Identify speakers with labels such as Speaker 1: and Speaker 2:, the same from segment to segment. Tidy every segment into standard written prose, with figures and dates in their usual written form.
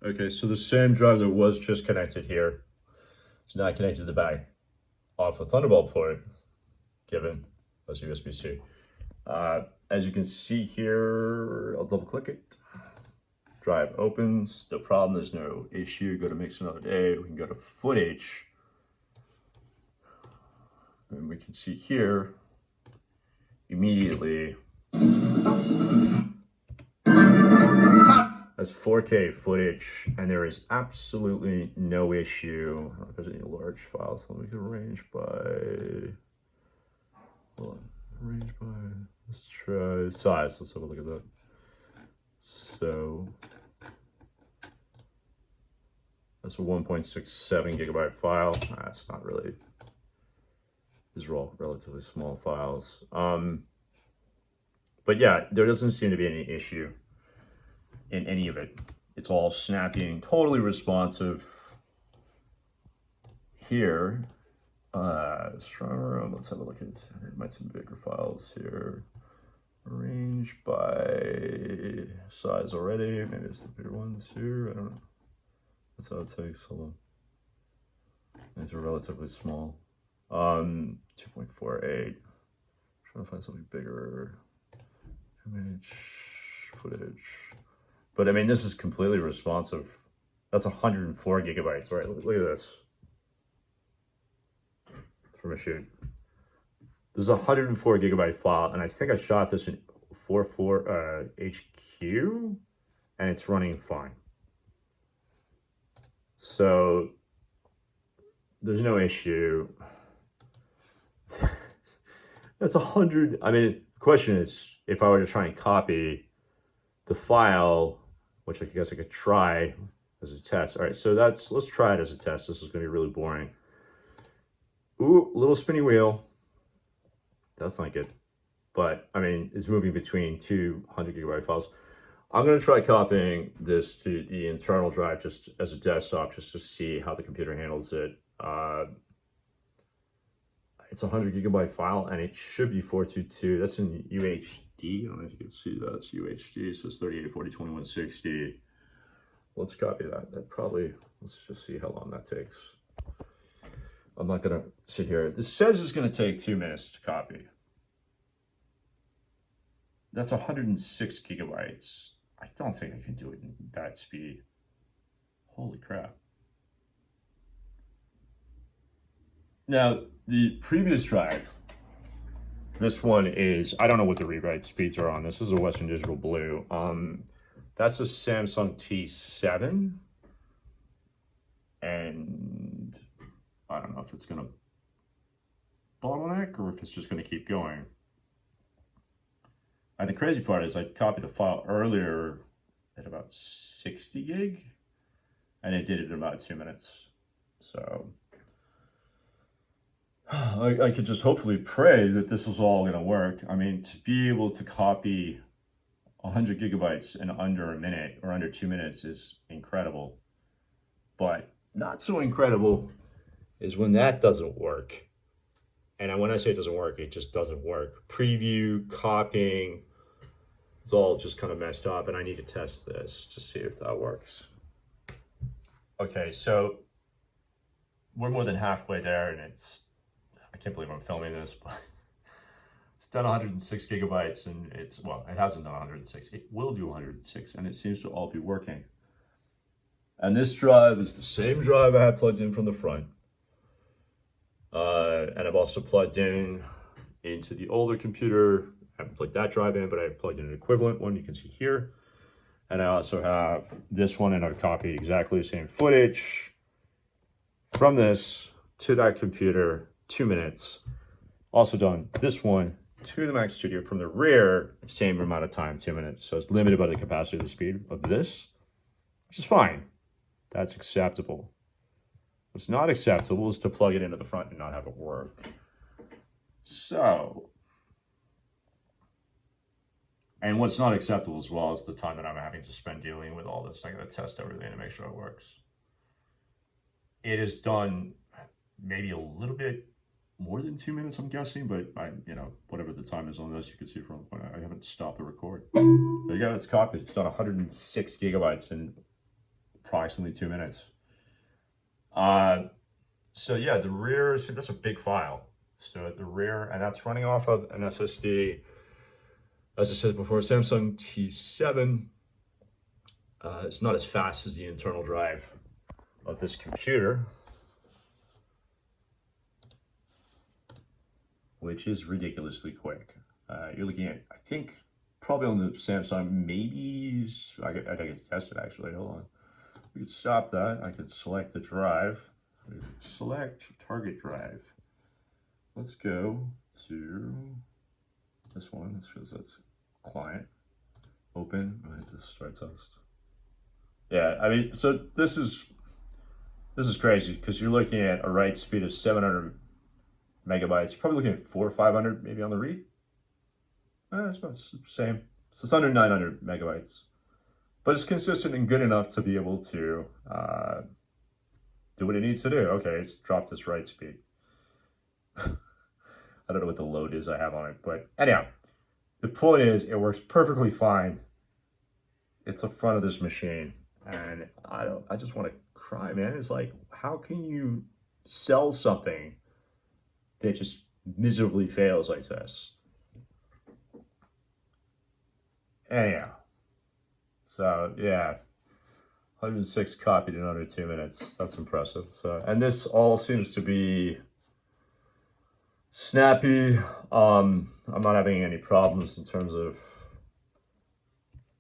Speaker 1: Okay, so the same drive that was just connected here is now connected to the back off a Thunderbolt port, given as USB-C. As you can see here, I'll double click it. Drive opens, no problem, there's no issue. Go to mix another day, we can go to footage. And we can see here, immediately, that's 4K footage, and there is absolutely no issue. I don't know if there's any large files. Let me get arrange by, hold on, arrange by, let's try size. Let's have a look at that. So, that's a 1.67 gigabyte file. That's not really, these are all relatively small files. But yeah, there doesn't seem to be any issue in any of it. It's all snappy and totally responsive. Here, strong room, let's have a look at, I might some bigger files here. Arranged by size already, maybe it's the bigger ones here, I don't know. That's how it takes, hold on. These are relatively small. 2.48, trying to find something bigger. Image, footage. But I mean, this is completely responsive. That's 104 gigabytes, right? Look at this. From a shoot. This is a 104 gigabyte file, and I think I shot this in 4.4 HQ, and it's running fine. So there's no issue. That's 100. I mean, the question is, if I were to try and copy the file, which I guess I could try as a test. All right, so let's try it as a test. This is gonna be really boring. Ooh, little spinny wheel. That's not good. But I mean, it's moving between 200 gigabyte files. I'm gonna try copying this to the internal drive just as a desktop, just to see how the computer handles it. It's a 100 gigabyte file, and it should be 422. That's in UHD. I don't know if you can see that. It's UHD, so it's 3840 2160. Let's copy that. That probably, let's just see how long that takes. I'm not gonna sit here. This says it's gonna take 2 minutes to copy. That's 106 gigabytes. I don't think I can do it in that speed. Holy crap. Now, the previous drive, this one is, I don't know what the rewrite speeds are on. This is a Western Digital Blue. That's a Samsung T7. And I don't know if it's gonna bottleneck or if it's just gonna keep going. And the crazy part is I copied a file earlier at about 60 gig, and it did it in about 2 minutes. So I could just hopefully pray that this is all gonna work. I mean, to be able to copy 100 gigabytes in under a minute or under 2 minutes is incredible. But not so incredible is when that doesn't work. And when I say it doesn't work, it just doesn't work. Preview, copying, it's all just kind of messed up, and I need to test this to see if that works. Okay, so we're more than halfway there, and I can't believe I'm filming this, but it's done 106 gigabytes, and well, it hasn't done 106. It will do 106, and it seems to all be working. And this drive is the same drive I had plugged in from the front. And I've also plugged into the older computer. I haven't plugged that drive in, but I've plugged in an equivalent one you can see here. And I also have this one, and I've copied exactly the same footage from this to that computer, 2 minutes. Also done this one to the Mac Studio from the rear, same amount of time, 2 minutes. So it's limited by the capacity of the speed of this, which is fine. That's acceptable. What's not acceptable is to plug it into the front and not have it work. So, and what's not acceptable as well is the time that I'm having to spend dealing with all this. I gotta test everything to make sure it works. It is done maybe a little bit more than 2 minutes, I'm guessing, but whatever the time is on this, you can see from the point, I haven't stopped the record. There you go, it's copied. It's done 106 gigabytes in approximately 2 minutes. So yeah, the rear, so that's a big file. So at the rear, and that's running off of an SSD, as I said before, Samsung T7. It's not as fast as the internal drive of this computer, which is ridiculously quick. You're looking at, I think, probably on the Samsung, maybe, I could test it actually, hold on. We could stop that, I could select the drive, select target drive. Let's go to this one, because that's client, open, I hit the start test. Yeah, I mean, so this is crazy, because you're looking at a write speed of 700 megabytes, probably looking at 400 or 500 maybe on the read. It's about the same. So it's under 900 megabytes, but it's consistent and good enough to be able to do what it needs to do. Okay, it's dropped this write speed. I don't know what the load is I have on it, but anyhow, the point is it works perfectly fine. It's the front of this machine, and I just want to cry, man. It's like, how can you sell something that just miserably fails like this? Anyhow, so yeah, 106 copied in under 2 minutes. That's impressive. So, and this all seems to be snappy. I'm not having any problems in terms of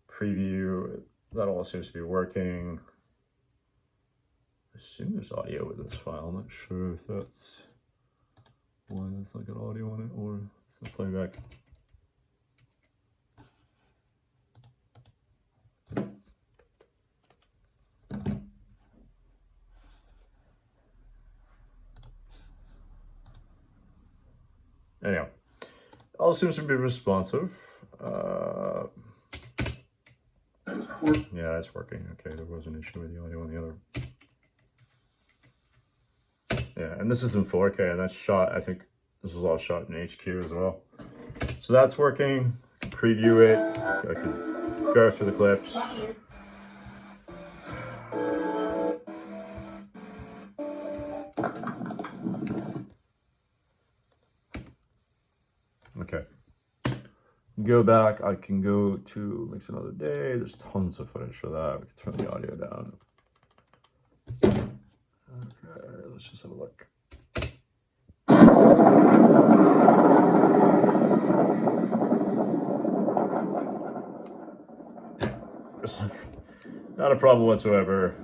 Speaker 1: preview. That all seems to be working. I assume there's audio with this file. I'm not sure if that's why there's like an audio on it, or it's a playback. Anyhow, all seems to be responsive. Yeah, it's working. Okay, there was an issue with the audio on the other. Yeah, and this is in 4K, and that's shot, I think this was all shot in HQ as well. So that's working. I can preview it. I can go through the clips. Okay. Go back. I can go to Mix Another Day. There's tons of footage for that. We can turn the audio down. Okay, let's just have a look. Not a problem whatsoever.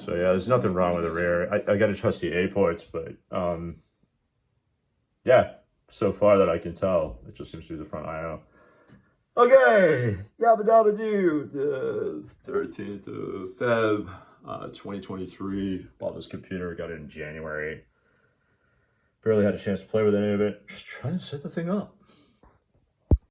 Speaker 1: So yeah, there's nothing wrong with the rear. I got to trust the A ports, but yeah, so far that I can tell, it just seems to be the front IO. Okay, yabba dabba doo, the 13th of Feb, 2023. Bought this computer, got it in January. Barely had a chance to play with any of it. Just trying to set the thing up.